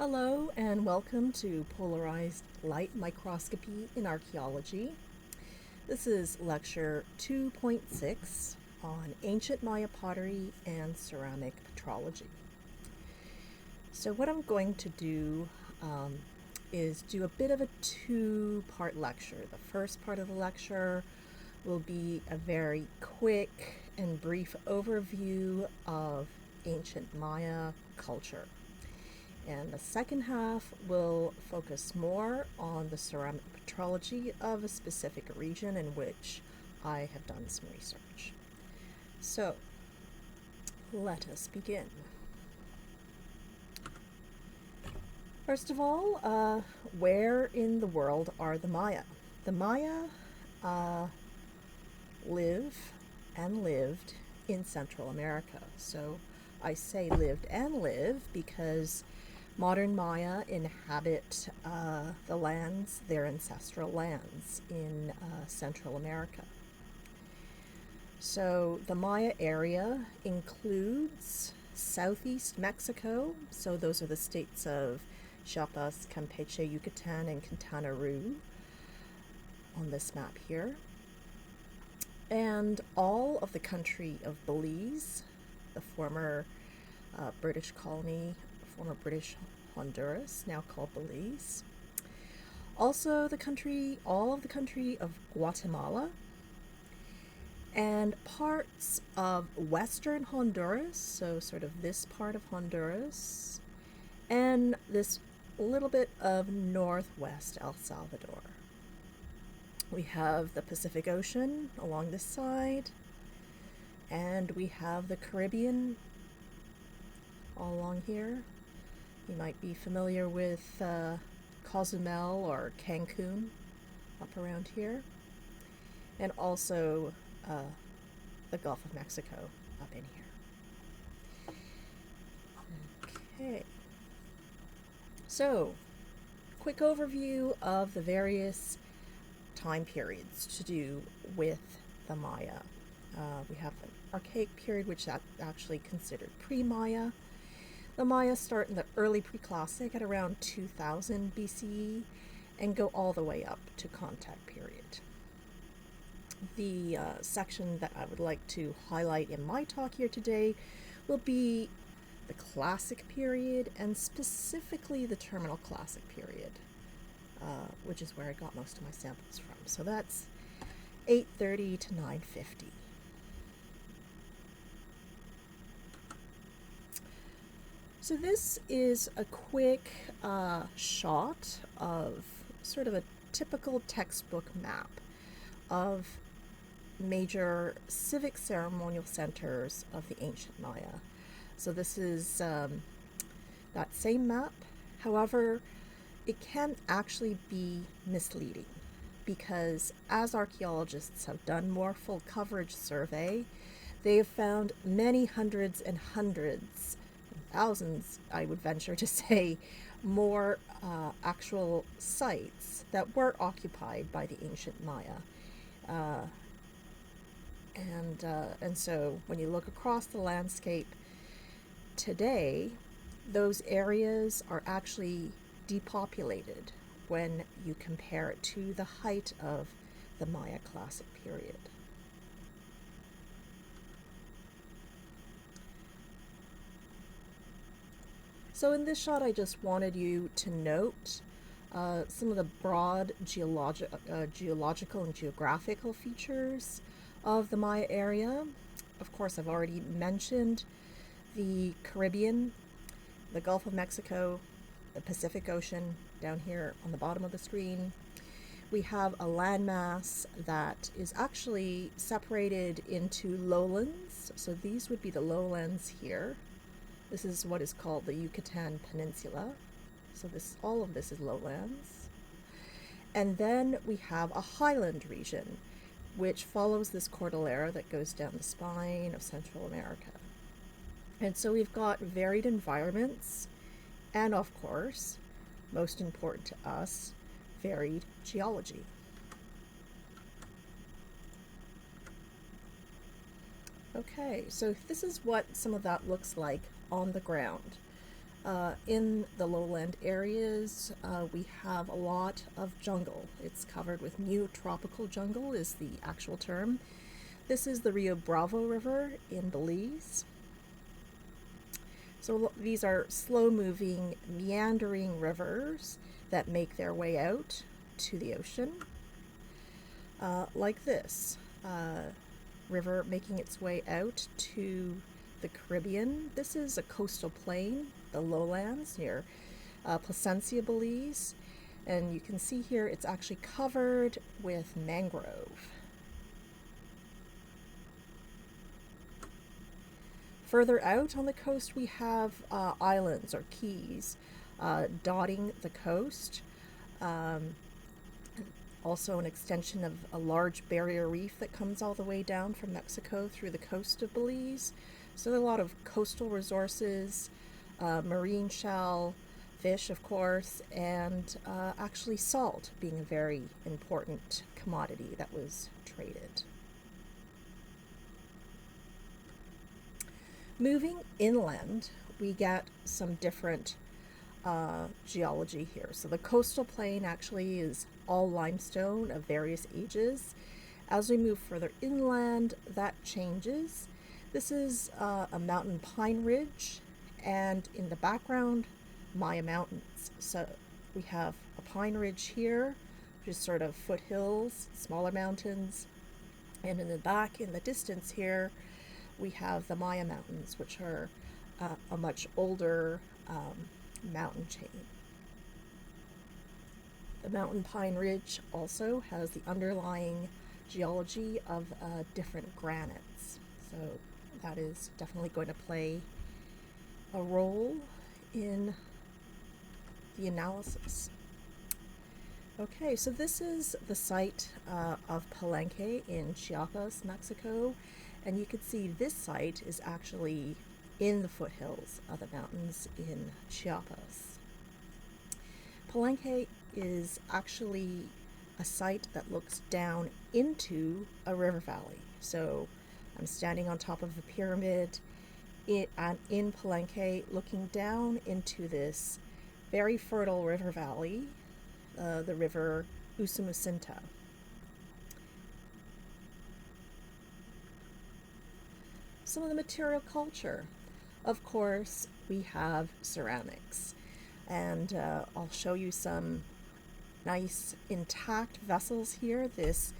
Hello and welcome to Polarized Light Microscopy in Archaeology. This is lecture 2.6 on ancient Maya pottery and ceramic petrology. So what I'm going to do is do a bit of a two-part lecture. The first part of the lecture will be a very quick and brief overview of ancient Maya culture. And the second half will focus more on the ceramic petrology of a specific region in which I have done some research. So, let us begin. First of all, where in the world are the Maya? The Maya live and lived in Central America. So I say lived and live because modern Maya inhabit the lands, their ancestral lands in Central America. So the Maya area includes southeast Mexico, so those are the states of Chiapas, Campeche, Yucatan, and Quintana Roo on this map here. And all of the country of Belize, the former British colony, former British Honduras, now called Belize. Also all of the country of Guatemala, and parts of western Honduras, so sort of this part of Honduras, and this little bit of northwest El Salvador. We have the Pacific Ocean along this side, and we have the Caribbean all along here. You might be familiar with Cozumel or Cancun up around here, and also the Gulf of Mexico up in here. Okay, so quick overview of the various time periods to do with the Maya. We have an Archaic period, which is actually considered pre-Maya. The Maya start in the early Preclassic at around 2000 BCE and go all the way up to Contact period. The section that I would like to highlight in my talk here today will be the Classic period, and specifically the Terminal Classic period, which is where I got most of my samples from. So that's 830 to 950. So this is a quick shot of sort of a typical textbook map of major civic ceremonial centers of the ancient Maya. So this is that same map. However, it can actually be misleading because as archaeologists have done more full coverage survey, they have found many hundreds and hundreds, thousands, I would venture to say, more actual sites that were occupied by the ancient Maya. And so when you look across the landscape today, those areas are actually depopulated when you compare it to the height of the Maya Classic period. So in this shot, I just wanted you to note some of the broad geological and geographical features of the Maya area. Of course, I've already mentioned the Caribbean, the Gulf of Mexico, the Pacific Ocean down here on the bottom of the screen. We have a landmass that is actually separated into lowlands. So these would be the lowlands here. This is what is called the Yucatan Peninsula. So all of this is lowlands. And then we have a highland region, which follows this cordillera that goes down the spine of Central America. And so we've got varied environments, and of course, most important to us, varied geology. Okay, so this is what some of that looks like on the ground. In the lowland areas, we have a lot of jungle. It's covered with neotropical jungle is the actual term. This is the Rio Bravo River in Belize. So these are slow-moving, meandering rivers that make their way out to the ocean, like this river making its way out to the Caribbean. This is a coastal plain, the lowlands near Placencia, Belize, and you can see here it's actually covered with mangrove. Further out on the coast, we have islands or keys dotting the coast. Also an extension of a large barrier reef that comes all the way down from Mexico through the coast of Belize. So there are a lot of coastal resources, marine shell, fish, of course, and actually salt being a very important commodity that was traded. Moving inland, we get some different geology here. So the coastal plain actually is all limestone of various ages. As we move further inland, that changes. This is a mountain pine ridge, and in the background, Maya Mountains. So we have a pine ridge here, which is sort of foothills, smaller mountains, and in the back, in the distance here, we have the Maya Mountains, which are a much older mountain chain. The mountain pine ridge also has the underlying geology of different granites. So that is definitely going to play a role in the analysis. Okay, so this is the site of Palenque in Chiapas, Mexico. And you can see this site is actually in the foothills of the mountains in Chiapas. Palenque is actually a site that looks down into a river valley. So I'm standing on top of a pyramid in Palenque, looking down into this very fertile river valley, the river Usumacinta. Some of the material culture. Of course, we have ceramics, and I'll show you some nice intact vessels here. This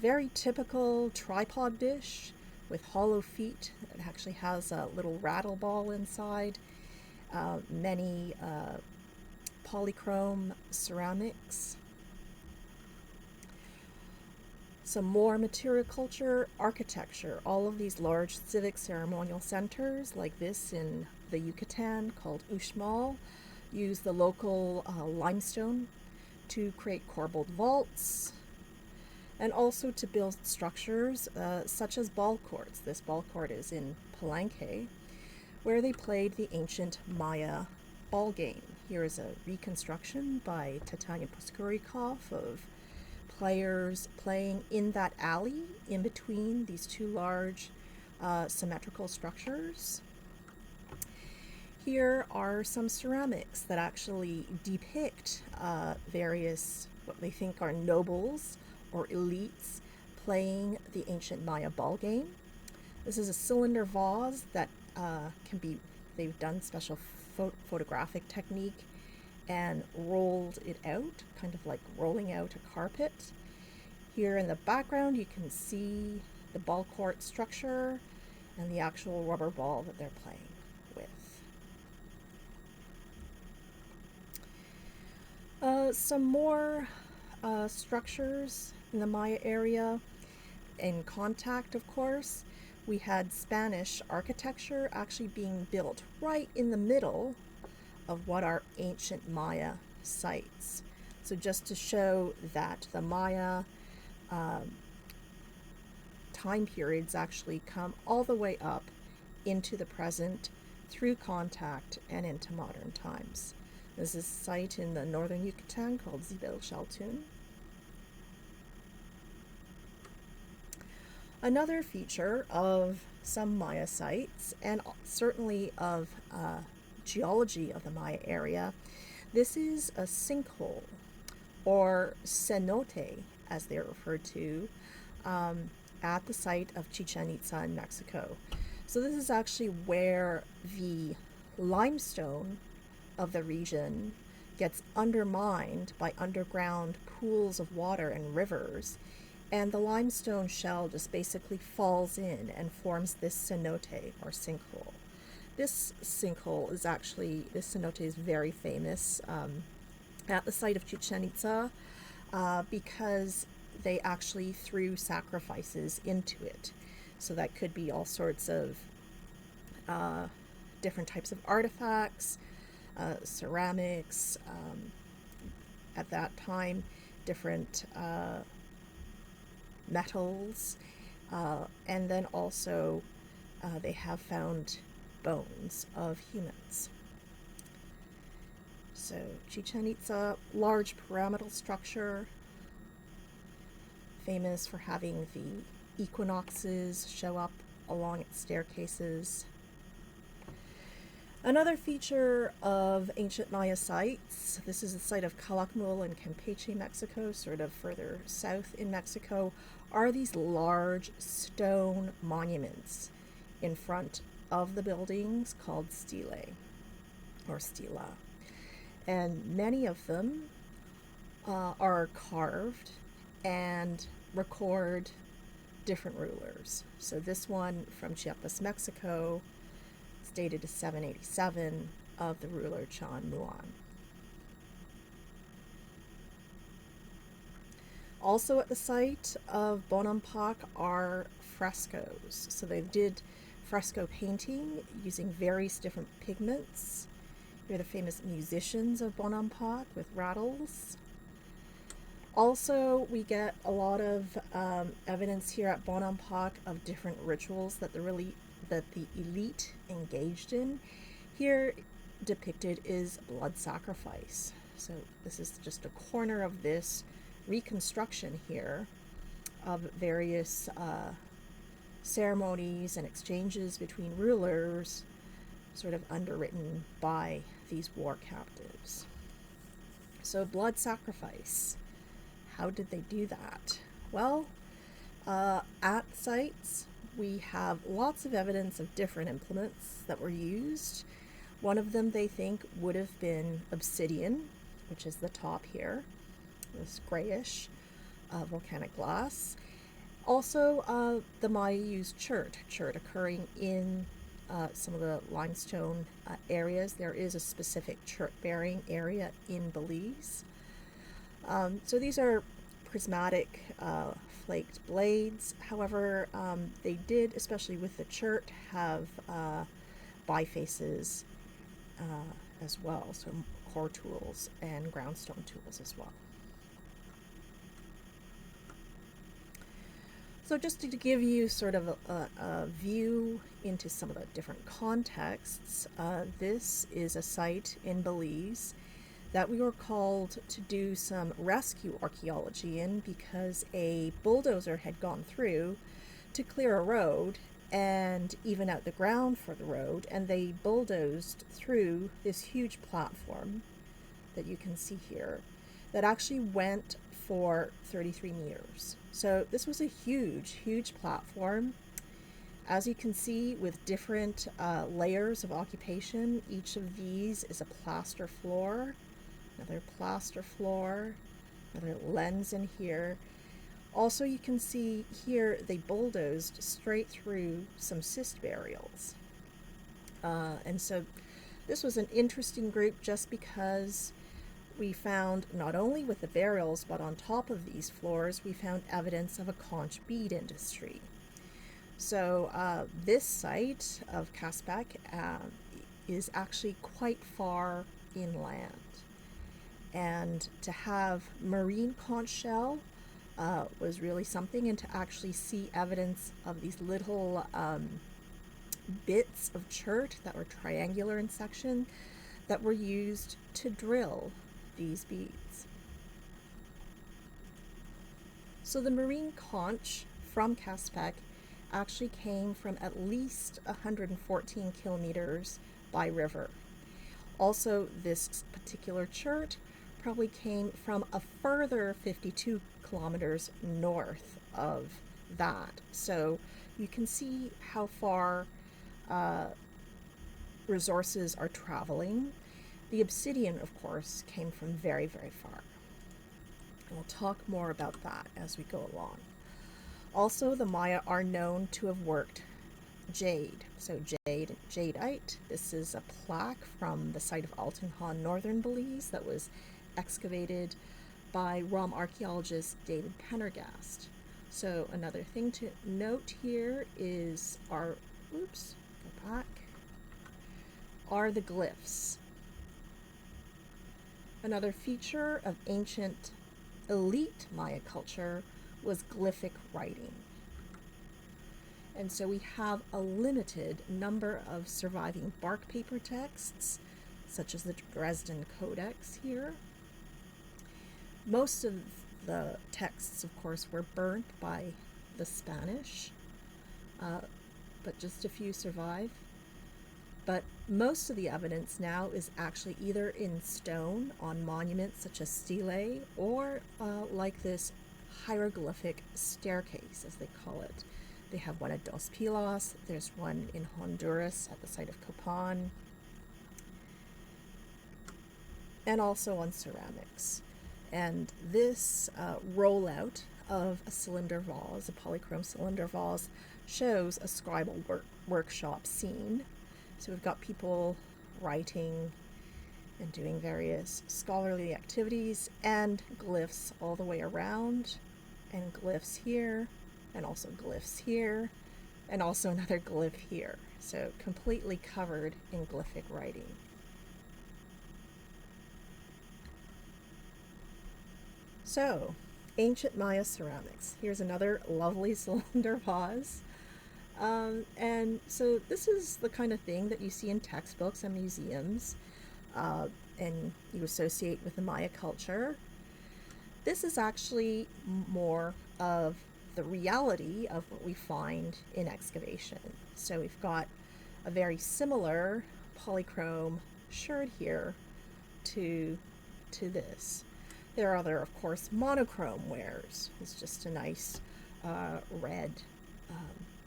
very typical tripod dish with hollow feet. It actually has a little rattle ball inside. Many polychrome ceramics. Some more material culture, architecture. All of these large civic ceremonial centers, like this in the Yucatan called Uxmal, use the local limestone to create corbelled vaults, and also to build structures such as ball courts. This ball court is in Palenque, where they played the ancient Maya ball game. Here is a reconstruction by Titania Poskurikov of players playing in that alley in between these two large symmetrical structures. Here are some ceramics that actually depict various, what they think are nobles or elites playing the ancient Maya ball game. This is a cylinder vase that can be, they've done special photographic technique and rolled it out, kind of like rolling out a carpet. Here in the background, you can see the ball court structure and the actual rubber ball that they're playing with. Some more structures in the Maya area. In contact, of course, we had Spanish architecture actually being built right in the middle of what are ancient Maya sites. So just to show that the Maya time periods actually come all the way up into the present through contact and into modern times. This is a site in the northern Yucatan called Zibel Shaltun. Another feature of some Maya sites, and certainly of geology of the Maya area, this is a sinkhole, or cenote, as they're referred to, at the site of Chichen Itza in Mexico. So this is actually where the limestone of the region gets undermined by underground pools of water and rivers, and the limestone shell just basically falls in and forms this cenote, or sinkhole. This sinkhole is actually, this cenote is very famous at the site of Chichen Itza because they actually threw sacrifices into it. So that could be all sorts of different types of artifacts, ceramics, at that time, different metals, and then also they have found bones of humans. So Chichen Itza, large pyramidal structure, famous for having the equinoxes show up along its staircases. Another feature of ancient Maya sites, this is the site of Calakmul in Campeche, Mexico, sort of further south in Mexico, are these large stone monuments in front of the buildings called stelae, or stela. And many of them are carved and record different rulers. So this one from Chiapas, Mexico, is dated to 787 of the ruler Chan Muan. Also at the site of Bonham Park are frescoes. So they did fresco painting using various different pigments. Here are the famous musicians of Bonham Park with rattles. Also, we get a lot of evidence here at Bonham Park of different rituals that the elite engaged in. Here depicted is blood sacrifice. So this is just a corner of this reconstruction here of various ceremonies and exchanges between rulers, sort of underwritten by these war captives. So blood sacrifice. How did they do that? Well, at sites, we have lots of evidence of different implements that were used. One of them they think would have been obsidian, which is the top here, this grayish volcanic glass. Also, the Maya used chert occurring in some of the limestone areas. There is a specific chert-bearing area in Belize. So these are prismatic flaked blades. However, they did, especially with the chert, have bifaces as well, so core tools and groundstone tools as well. So just to give you sort of a view into some of the different contexts, this is a site in Belize that we were called to do some rescue archaeology in because a bulldozer had gone through to clear a road and even out the ground for the road, and they bulldozed through this huge platform that you can see here that actually went for 33 meters. So this was a huge platform, as you can see, with different layers of occupation. Each of these is a plaster floor, another plaster floor, another lens in here. Also, you can see here they bulldozed straight through some cyst burials. And so this was an interesting group just because we found, not only with the burials, but on top of these floors, we found evidence of a conch bead industry. So this site of Caspec is actually quite far inland. And to have marine conch shell was really something, and to actually see evidence of these little bits of chert that were triangular in section that were used to drill these beads. So the marine conch from Caspec actually came from at least 114 kilometers by river. Also, this particular chert probably came from a further 52 kilometers north of that. So you can see how far resources are traveling. The obsidian, of course, came from very, very far. And we'll talk more about that as we go along. Also, the Maya are known to have worked jade. So jade, jadeite. This is a plaque from the site of Altenhan, northern Belize, that was excavated by Rom archaeologist David Pendergast. So another thing to note here is are the glyphs. Another feature of ancient elite Maya culture was glyphic writing. And so we have a limited number of surviving bark paper texts, such as the Dresden Codex here. Most of the texts, of course, were burnt by the Spanish, but just a few survive. But most of the evidence now is actually either in stone on monuments such as stelae, or like this hieroglyphic staircase, as they call it. They have one at Dos Pilas, there's one in Honduras at the site of Copan, and also on ceramics. And this rollout of a cylinder vase, a polychrome cylinder vase, shows a scribal workshop scene. So we've got people writing and doing various scholarly activities, and glyphs all the way around, and glyphs here, and also glyphs here, and also another glyph here. So completely covered in glyphic writing. So, ancient Maya ceramics. Here's another lovely cylinder vase. And so this is the kind of thing that you see in textbooks and museums, and you associate with the Maya culture. This is actually more of the reality of what we find in excavation. So we've got a very similar polychrome sherd here to this. There are other, of course, monochrome wares. It's just a nice red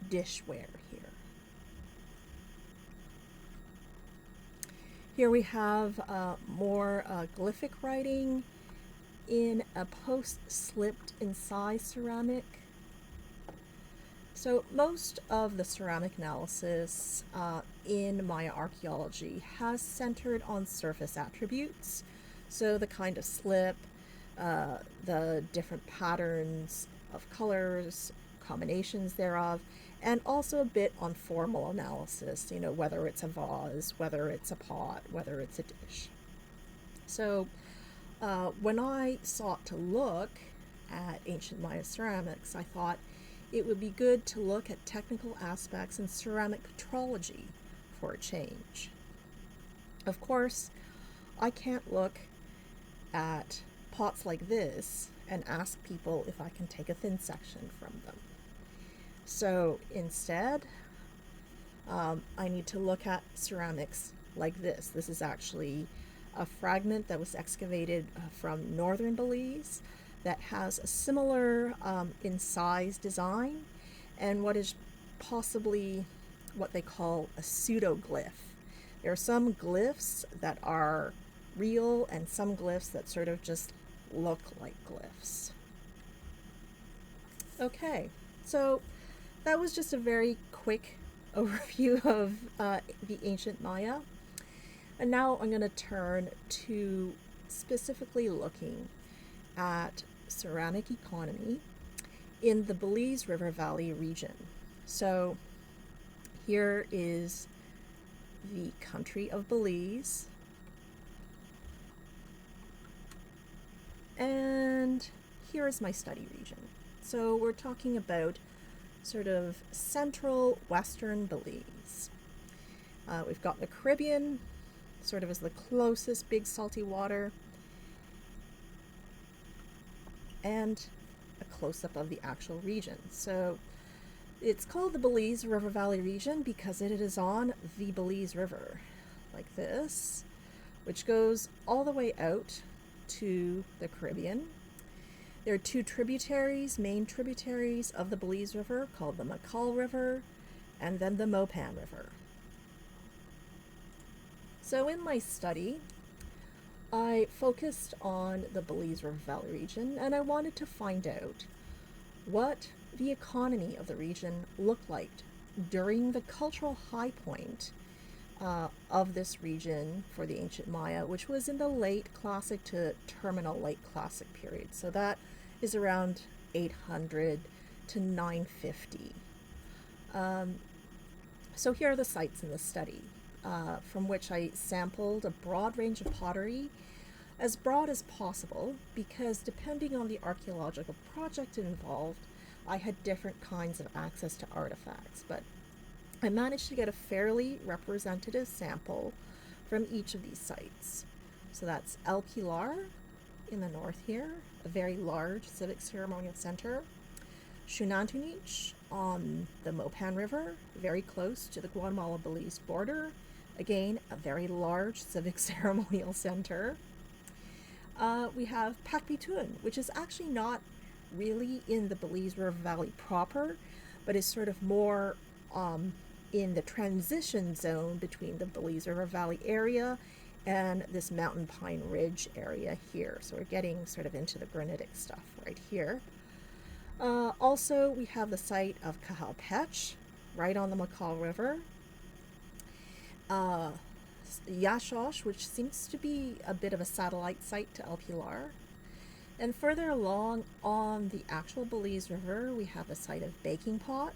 dishware here. Here we have more glyphic writing in a post-slipped incised ceramic. So most of the ceramic analysis in Maya archaeology has centered on surface attributes. So the kind of slip, the different patterns of colors, combinations thereof, and also a bit on formal analysis, you know, whether it's a vase, whether it's a pot, whether it's a dish. So when I sought to look at ancient Maya ceramics, I thought it would be good to look at technical aspects in ceramic petrology for a change. Of course, I can't look at pots like this and ask people if I can take a thin section from them. So instead, I need to look at ceramics like this. This is actually a fragment that was excavated from northern Belize that has a similar incised design and what is possibly what they call a pseudoglyph. There are some glyphs that are real and some glyphs that sort of just look like glyphs. Okay, so that was just a very quick overview of the ancient Maya. And now I'm going to turn to specifically looking at ceramic economy in the Belize River Valley region. So here is the country of Belize. And here is my study region. So we're talking about sort of central western Belize. We've got the Caribbean, sort of as the closest big salty water, and a close-up of the actual region. So it's called the Belize River Valley region because it is on the Belize River, like this. which goes all the way out to the Caribbean. There are two tributaries, main tributaries of the Belize River, called the Macal River and then the Mopan River. So in my study, I focused on the Belize River Valley region, and I wanted to find out what the economy of the region looked like during the cultural high point of this region for the ancient Maya, which was in the late Classic to terminal late Classic period. So that is around 800 to 950. So here are the sites in the study, from which I sampled a broad range of pottery, as broad as possible, because depending on the archaeological project involved, I had different kinds of access to artifacts, but I managed to get a fairly representative sample from each of these sites. So that's El Pilar in the north here, a very large civic ceremonial center. Xunantunich on the Mopan River, very close to the Guatemala-Belize border. Again, a very large civic ceremonial center. We have Pacpitun, which is actually not really in the Belize River Valley proper, but is sort of more in the transition zone between the Belize River Valley area and this mountain pine ridge area here. So we're getting sort of into the granitic stuff right here. Also, we have the site of Cahaya Patch, right on the Macal River. Yashosh, which seems to be a bit of a satellite site to El Pilar. And further along on the actual Belize River, we have the site of Baking Pot,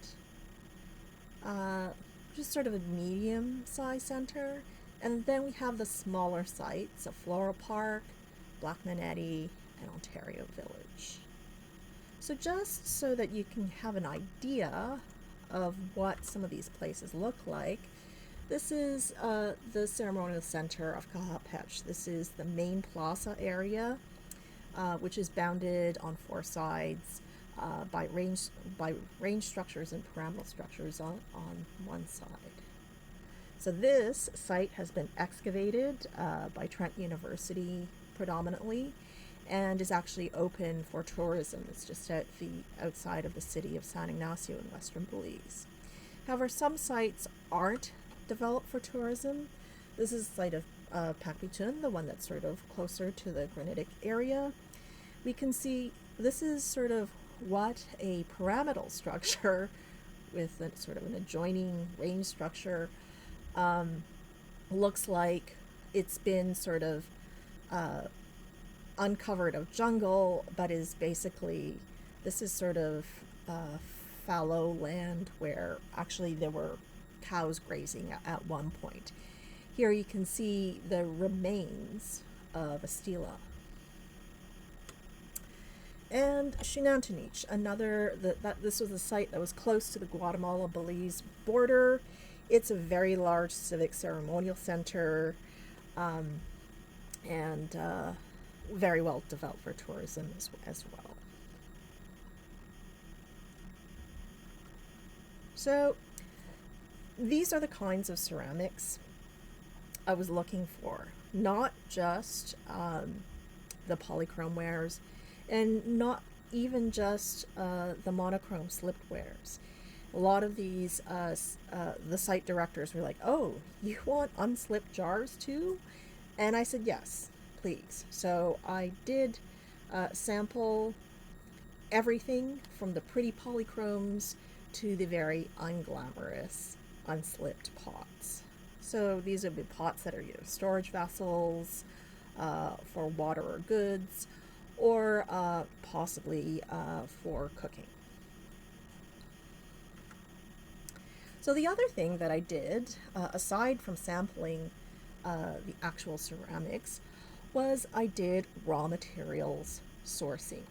which is sort of a medium-sized center. And then we have the smaller sites of Floral Park, Black Manetti, and Ontario Village. So just so that you can have an idea of what some of these places look like, this is the ceremonial center of Cahaya Patch. This is the main plaza area, which is bounded on four sides by range structures and pyramidal structures on one side. So this site has been excavated by Trent University predominantly, and is actually open for tourism. It's just outside of the city of San Ignacio in western Belize. However, some sites aren't developed for tourism. This is the site of Pacpitun, the one that's sort of closer to the granitic area. We can see this is sort of what a pyramidal structure with a, sort of an adjoining range structure looks like. It's been sort of uncovered of jungle, but is basically, this is sort of fallow land where actually there were cows grazing at one point. Here you can see the remains of a stela. And Xunantunich, this was a site that was close to the Guatemala-Belize border. It's a very large civic ceremonial center, and very well developed for tourism as well. So these are the kinds of ceramics I was looking for, not just the polychrome wares, and not even just the monochrome slipped wares. A lot of these, the site directors were like, "Oh, you want unslipped jars too?" And I said, "Yes, please." So I did sample everything from the pretty polychromes to the very unglamorous unslipped pots. So these would be pots that are either storage vessels for water or goods, or possibly for cooking. So the other thing that I did, aside from sampling the actual ceramics, was I did raw materials sourcing.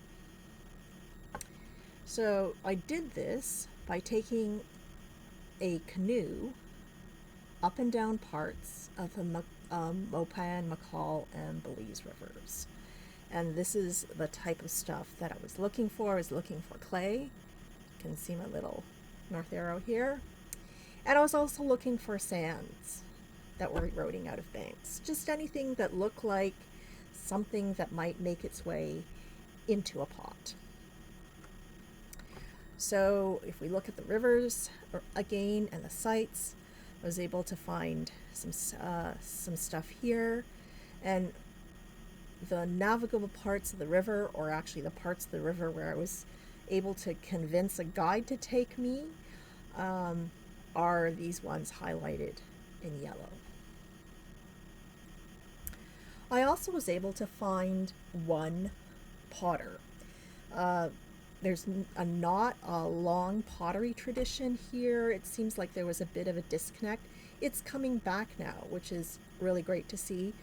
So I did this by taking a canoe up and down parts of the Mopan, Macal, and Belize rivers. And this is the type of stuff that I was looking for. I was looking for clay. You can see my little north arrow here. And I was also looking for sands. that were eroding out of banks. Just anything that looked like something that might make its way into a pot. So if we look at the rivers again and the sites, I was able to find some stuff here, and the navigable parts of the river, or actually the parts of the river where I was able to convince a guide to take me, are these ones highlighted in yellow. I also was able to find one potter. There's not a long pottery tradition here. It seems like there was a bit of a disconnect. It's coming back now, which is really great to see.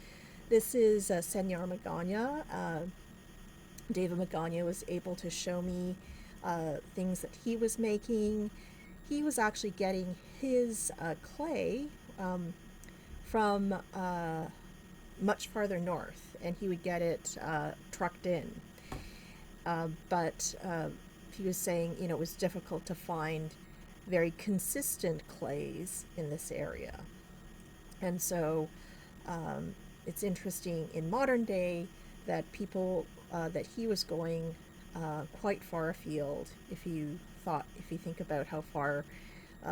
This is Senor Magana. David Magana was able to show me things that he was making. He was actually getting his clay from much farther north, and he would get it trucked in. But he was saying, it was difficult to find very consistent clays in this area. And so it's interesting in modern day that people, that he was going quite far afield. If you think about how far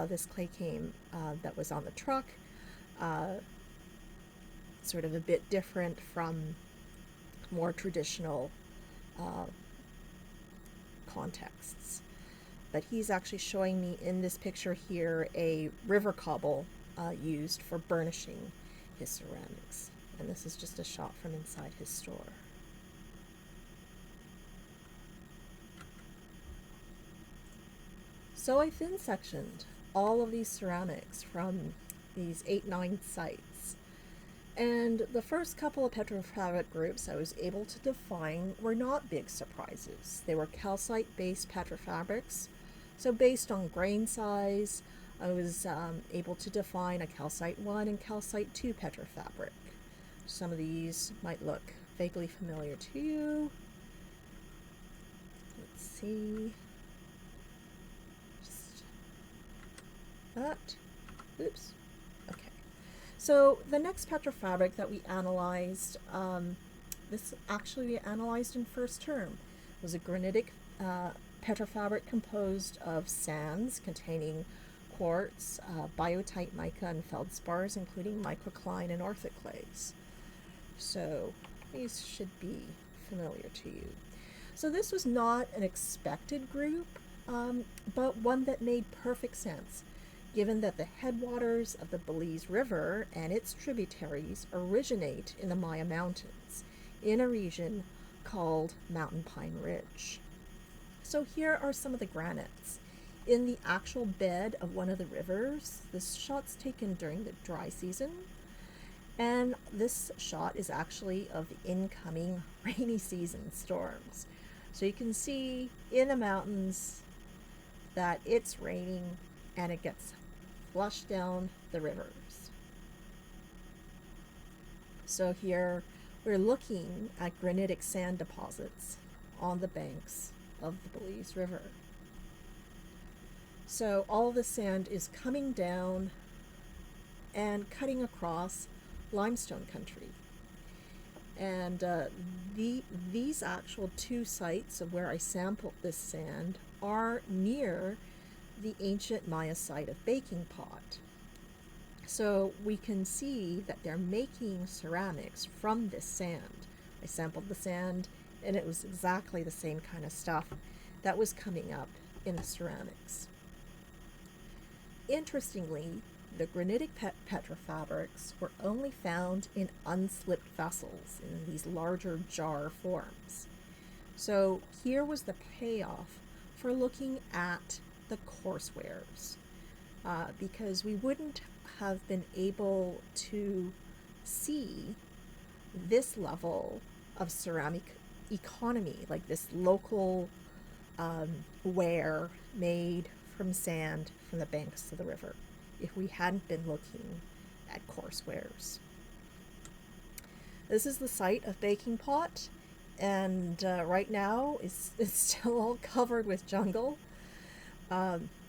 this clay came that was on the truck, sort of a bit different from more traditional contexts. But he's actually showing me in this picture here a river cobble used for burnishing his ceramics. And this is just a shot from inside his store. So I thin sectioned all of these ceramics from these 8-9 sites. And the first couple of petrofabric groups I was able to define were not big surprises. They were calcite-based petrofabrics. So based on grain size, I was able to define a calcite 1 and calcite 2 petrofabric. Some of these might look vaguely familiar to you. Let's see. Just that. Oops. Okay. So the next petrofabric that we analyzed, this actually we analyzed in first term, was a granitic petrofabric composed of sands containing quartz, biotite mica, and feldspars, including microcline and orthoclase. So these should be familiar to you. So this was not an expected group, but one that made perfect sense, given that the headwaters of the Belize River and its tributaries originate in the Maya Mountains, in a region called Mountain Pine Ridge. So here are some of the granites. In the actual bed of one of the rivers, this shot's taken during the dry season, and this shot is actually of the incoming rainy season storms. So you can see in the mountains that it's raining and it gets flushed down the rivers. So here we're looking at granitic sand deposits on the banks of the Belize River. So all the sand is coming down and cutting across limestone country. And these actual two sites of where I sampled this sand are near the ancient Maya site of baking pot. So we can see that they're making ceramics from this sand. I sampled the sand and it was exactly the same kind of stuff that was coming up in the ceramics. Interestingly, the granitic petrofabrics were only found in unslipped vessels in these larger jar forms. So here was the payoff for looking at the coarsewares, because we wouldn't have been able to see this level of ceramic economy, like this local ware made from sand from the banks of the river, if we hadn't been looking at coarsewares. This is the site of baking pot, and right now it's still all covered with jungle.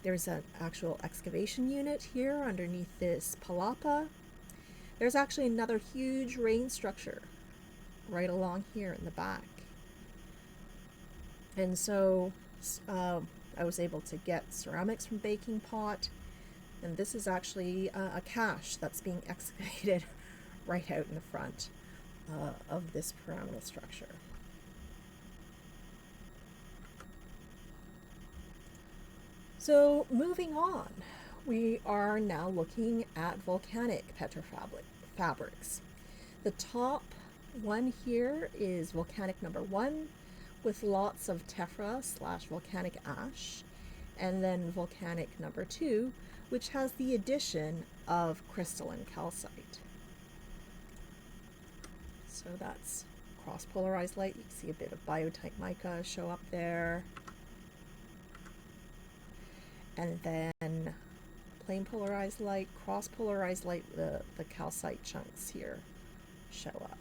There's an actual excavation unit here underneath this palapa. There's actually another huge rain structure right along here in the back. And so I was able to get ceramics from baking pot, and this is actually a cache that's being excavated right out in the front of this pyramidal structure. So moving on, we are now looking at volcanic petrofabrics. The top one here is volcanic number 1, with lots of tephra / volcanic ash, and then volcanic number 2, which has the addition of crystalline calcite. So that's cross-polarized light. You can see a bit of biotite mica show up there. And then plain polarized light, cross-polarized light, the calcite chunks here show up.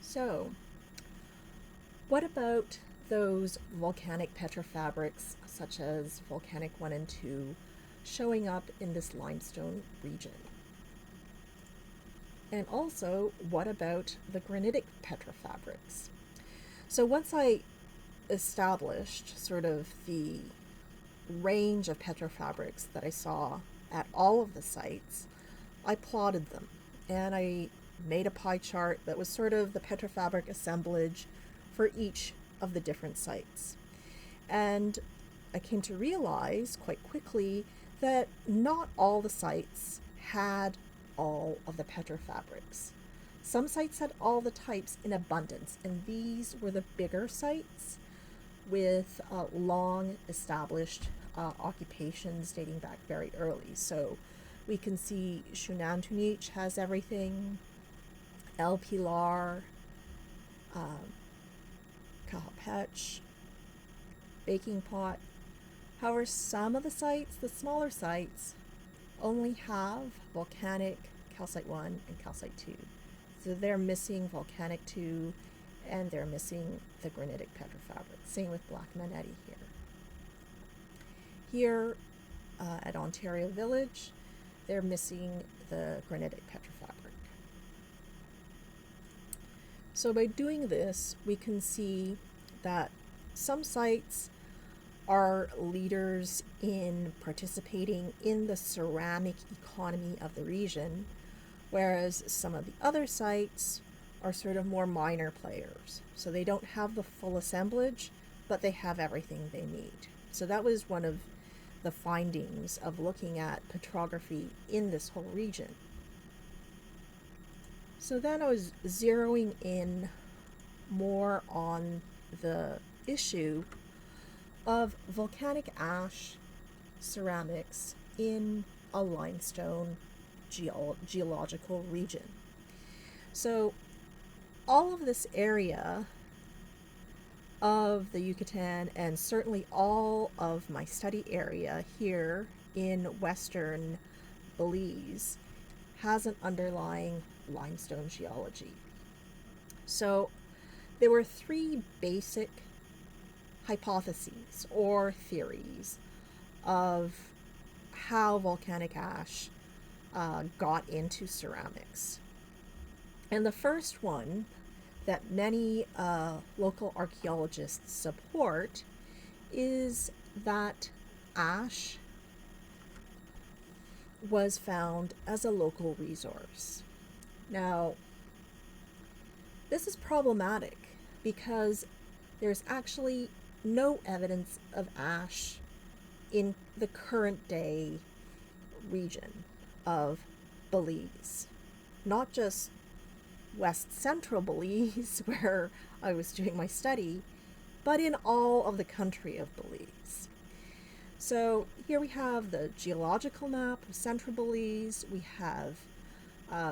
So, what about those volcanic petrofabrics, such as volcanic 1 and 2, showing up in this limestone region? And also, what about the granitic petrofabrics? So once I established sort of the range of petrofabrics that I saw at all of the sites, I plotted them, and I made a pie chart that was sort of the petrofabric assemblage for each of the different sites. And I came to realize quite quickly that not all the sites had all of the petrofabrics. Some sites had all the types in abundance, and these were the bigger sites with long established occupations dating back very early. So we can see Xunantunich has everything, El Pilar, Cahaya Patch, Baking Pot. However, some of the sites, the smaller sites, only have volcanic calcite 1 and calcite 2. So they're missing volcanic 2, and they're missing the granitic petrofabric. Same with Black Manetti here. Here at Ontario Village, they're missing the granitic petrofabric. So by doing this, we can see that some sites are leaders in participating in the ceramic economy of the region, whereas some of the other sites are sort of more minor players. So they don't have the full assemblage, but they have everything they need. So that was one of the findings of looking at petrography in this whole region. So then I was zeroing in more on the issue of volcanic ash ceramics in a limestone geological region. So all of this area of the Yucatan, and certainly all of my study area here in western Belize, has an underlying limestone geology. So there were 3 basic hypotheses or theories of how volcanic ash got into ceramics. And the first one that many local archaeologists support is that ash was found as a local resource. Now, this is problematic because there's actually no evidence of ash in the current day region of Belize. Not just west central Belize, where I was doing my study, but in all of the country of Belize. So here we have the geological map of central Belize. We have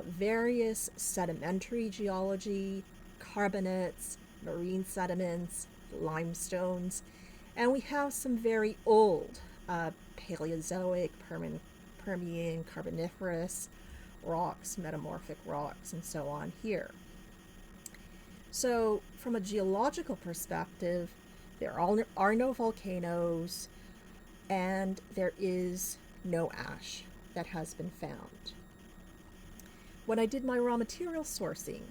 various sedimentary geology, carbonates, marine sediments, limestones, and we have some very old Paleozoic, Permian, Carboniferous rocks, metamorphic rocks, and so on here. So, from a geological perspective, there are no volcanoes and there is no ash that has been found. When I did my raw material sourcing,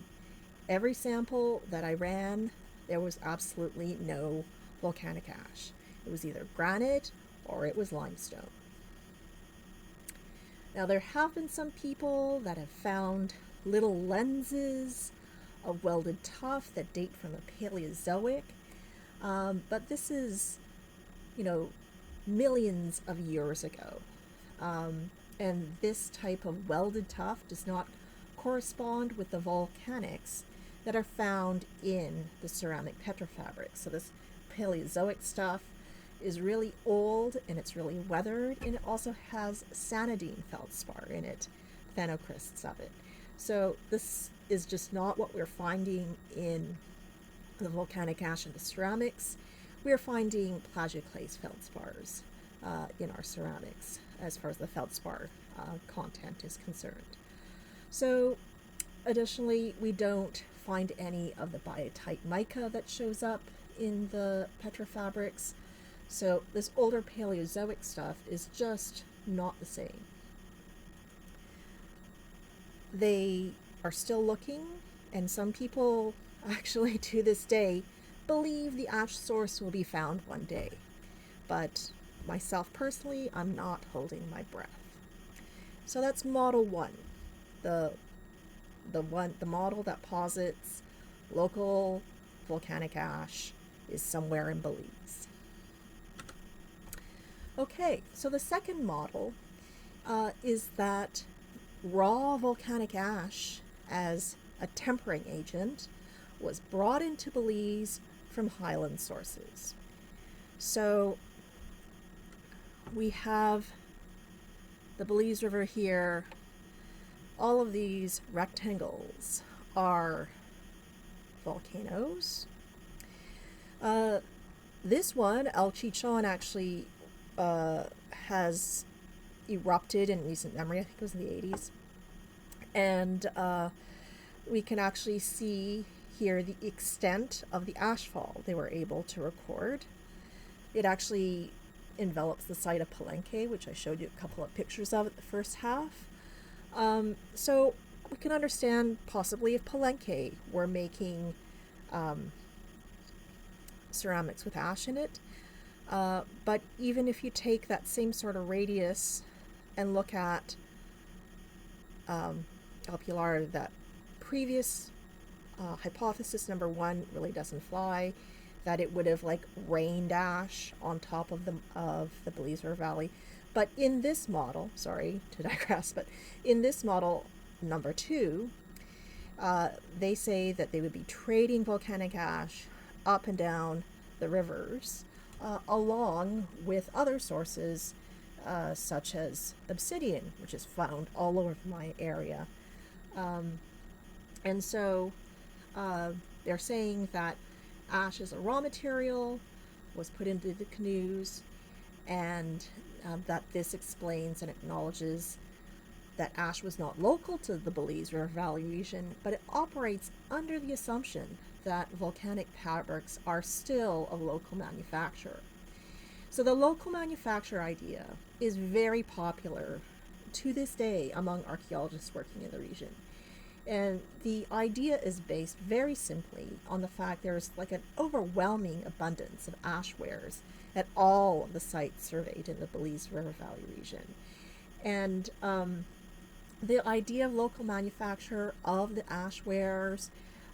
every sample that I ran, there was absolutely no volcanic ash. It was either granite or it was limestone. Now, there have been some people that have found little lenses of welded tuff that date from the Paleozoic, but this is, millions of years ago. And this type of welded tuff does not correspond with the volcanics that are found in the ceramic petrofabric. So this Paleozoic stuff is really old and it's really weathered, and it also has sanidine feldspar in it, phenocrysts of it. So this is just not what we're finding in the volcanic ash and the ceramics. We're finding plagioclase feldspars in our ceramics as far as the feldspar content is concerned. So additionally, we don't find any of the biotite mica that shows up in the petrofabrics. So this older Paleozoic stuff is just not the same. They are still looking, and some people actually to this day believe the ash source will be found one day. But myself personally, I'm not holding my breath. So that's model 1. The model that posits local volcanic ash is somewhere in Belize. Okay, so the second model is that raw volcanic ash as a tempering agent was brought into Belize from highland sources. So we have the Belize River here. All of these rectangles are volcanoes. This one, El Chichon, actually has erupted in recent memory. I think it was in the 80s. And we can actually see here the extent of the ashfall they were able to record. It actually envelops the site of Palenque, which I showed you a couple of pictures of at the first half. So we can understand possibly if Palenque were making ceramics with ash in it. But even if you take that same sort of radius and look at El Pilar, that previous hypothesis number 1 really doesn't fly, that it would have rained ash on top of the Belize River Valley. But in this model, sorry to digress, but in this model number 2, they say that they would be trading volcanic ash up and down the rivers along with other sources such as obsidian, which is found all over my area. And so they're saying that ash as a raw material was put into the canoes, and that this explains and acknowledges that ash was not local to the Belize River Valley region, but it operates under the assumption that volcanic fabrics are still of local manufacture. So the local manufacture idea is very popular to this day among archaeologists working in the region. And the idea is based very simply on the fact there's an overwhelming abundance of ash wares at all of the sites surveyed in the Belize River Valley region. And the idea of local manufacture of the ash wares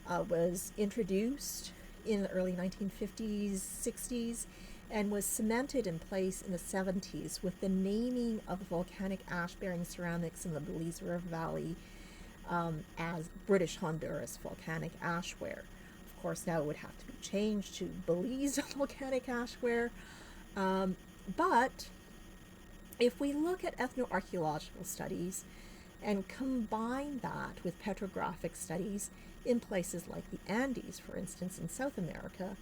was introduced in the early 1950s, 60s, and was cemented in place in the 70s with the naming of the volcanic ash-bearing ceramics in the Belize River Valley as British Honduras volcanic ashware. Of course, now it would have to be changed to Belize volcanic ashware. But if we look at ethnoarchaeological studies and combine that with petrographic studies in places like the Andes, for instance, in South America,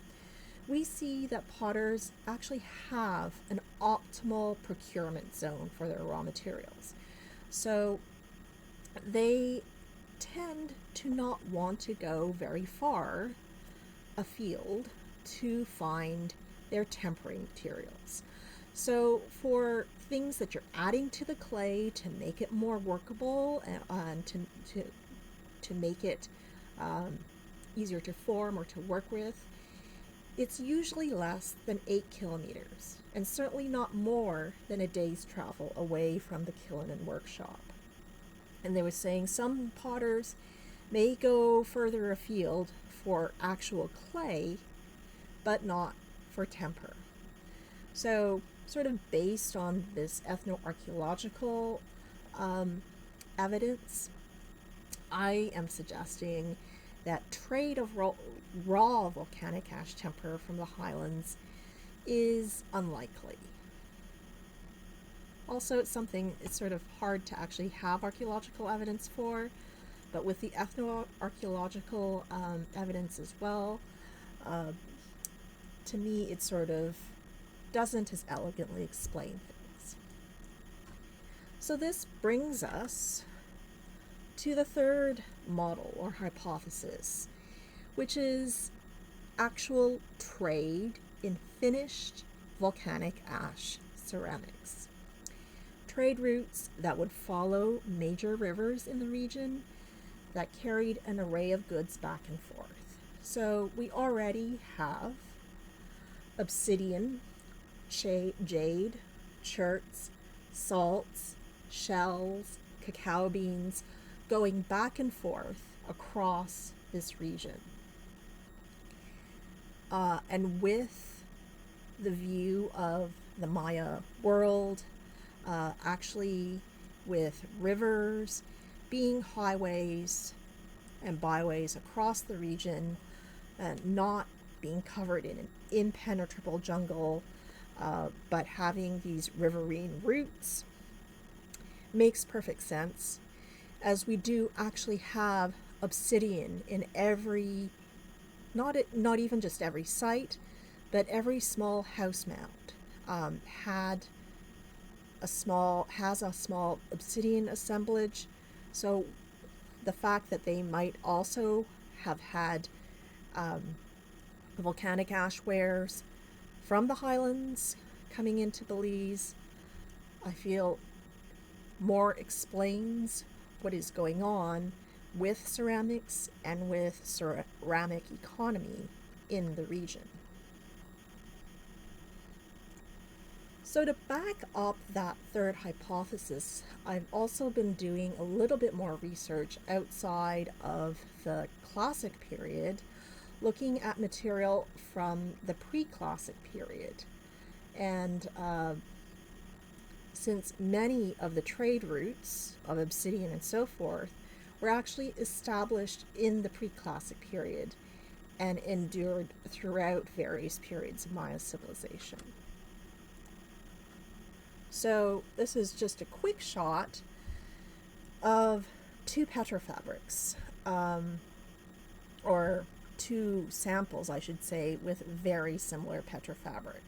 we see that potters actually have an optimal procurement zone for their raw materials. So they tend to not want to go very far afield to find their tempering materials. So for things that you're adding to the clay to make it more workable and to make it easier to form or to work with, it's usually less than 8 kilometers, and certainly not more than a day's travel away from the kiln and workshop. And they were saying some potters may go further afield for actual clay, but not for temper. So, sort of based on this ethnoarchaeological evidence, I am suggesting that trade of raw volcanic ash temper from the highlands is unlikely. Also, it's sort of hard to actually have archaeological evidence for, but with the ethnoarchaeological evidence as well, to me it sort of doesn't as elegantly explain things. So this brings us to the third model or hypothesis, which is actual trade in finished volcanic ash ceramics. Trade routes that would follow major rivers in the region that carried an array of goods back and forth. So we already have obsidian, jade, cherts, salts, shells, cacao beans going back and forth across this region. And with the view of the Maya world, actually with rivers being highways and byways across the region, and not being covered in an impenetrable jungle, but having these riverine routes makes perfect sense, as we do actually have obsidian in every, not even just every site, but every small house mound has a small obsidian assemblage. So the fact that they might also have had volcanic ash wares from the highlands coming into Belize, I feel more explains what is going on with ceramics and with ceramic economy in the region. So to back up that third hypothesis, I've also been doing a little bit more research outside of the classic period, looking at material from the pre-classic period. And since many of the trade routes of obsidian and so forth were actually established in the pre-classic period and endured throughout various periods of Maya civilization. So this is just a quick shot of two petrofabrics, or two samples, I should say, with very similar petrofabric.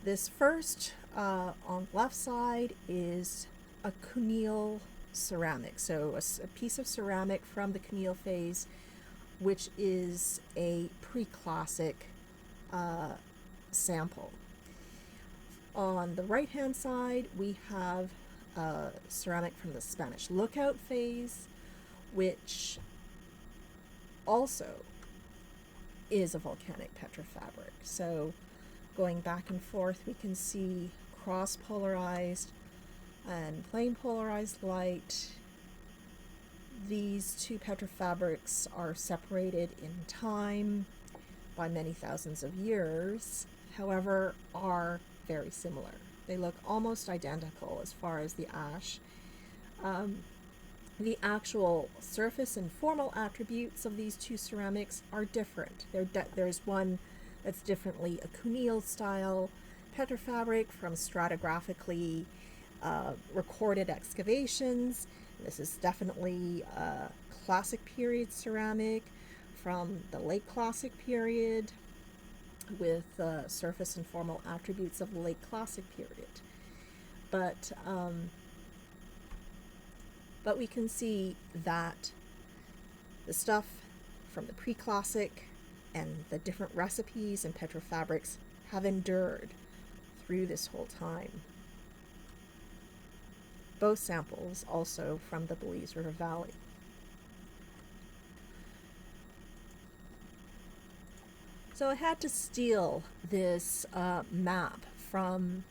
This first, on the left side, is a Cunil ceramic, so a piece of ceramic from the Cunil phase, which is a pre-classic sample. On the right-hand side, we have ceramic from the Spanish Lookout phase, which also is a volcanic petrofabric. So going back and forth, we can see cross-polarized and plane polarized light. These two petrofabrics are separated in time by many thousands of years, however, are very similar. They look almost identical as far as the ash. The actual surface and formal attributes of these two ceramics are different. There's one that's differently a Cunil style petrofabric from stratigraphically recorded excavations. This is definitely a classic period ceramic from the late classic period, with surface and formal attributes of the late classic period. But we can see that The stuff from the pre-classic and the different recipes and petrofabrics have endured through this whole time. Both samples also from the Belize River Valley. So I had to steal this map from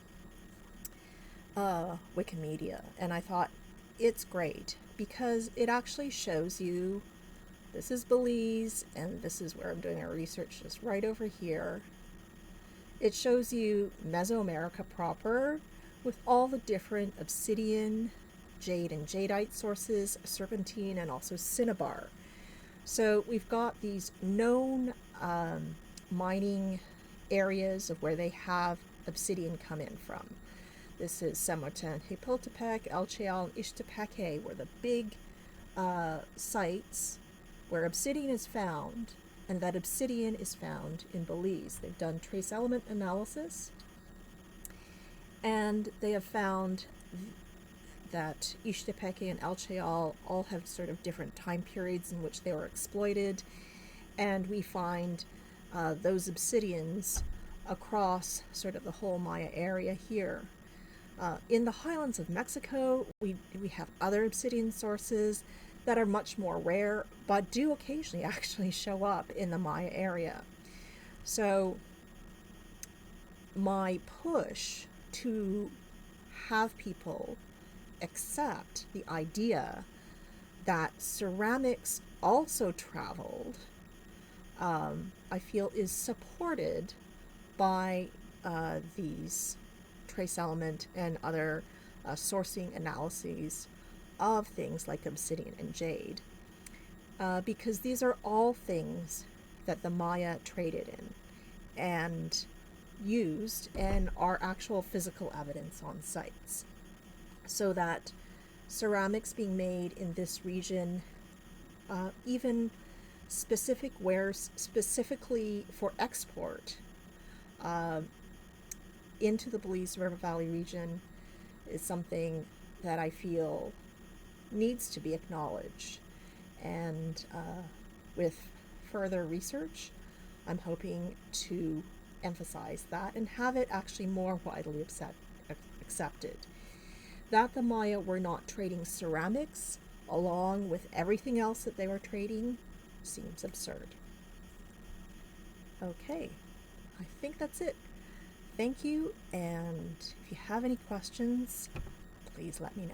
Wikimedia, and I thought it's great because it actually shows you this is Belize, and this is where I'm doing our research, just right over here. It shows you Mesoamerica proper with all the different obsidian, jade and jadeite sources, serpentine, and also cinnabar. So we've got these known mining areas of where they have obsidian come in from. This is Samotan, Hipiltepec, El Cheal, and Ixtepeque were the big sites where obsidian is found, and that obsidian is found in Belize. They've done trace element analysis, and they have found that Ixtepeque and El Cheal all have sort of different time periods in which they were exploited, and we find those obsidians across sort of the whole Maya area here. In the highlands of Mexico, we have other obsidian sources that are much more rare, but do occasionally actually show up in the Maya area. So my push to have people accept the idea that ceramics also traveled, I feel is supported by these trace element and other sourcing analyses of things like obsidian and jade, because these are all things that the Maya traded in and used and are actual physical evidence on sites. So that ceramics being made in this region, even specific wares specifically for export into the Belize River Valley region, is something that I feel needs to be acknowledged. And with further research, I'm hoping to emphasize that and have it actually more widely accepted. That the Maya were not trading ceramics along with everything else that they were trading seems absurd. Okay, I think that's it. Thank you, and if you have any questions, please let me know.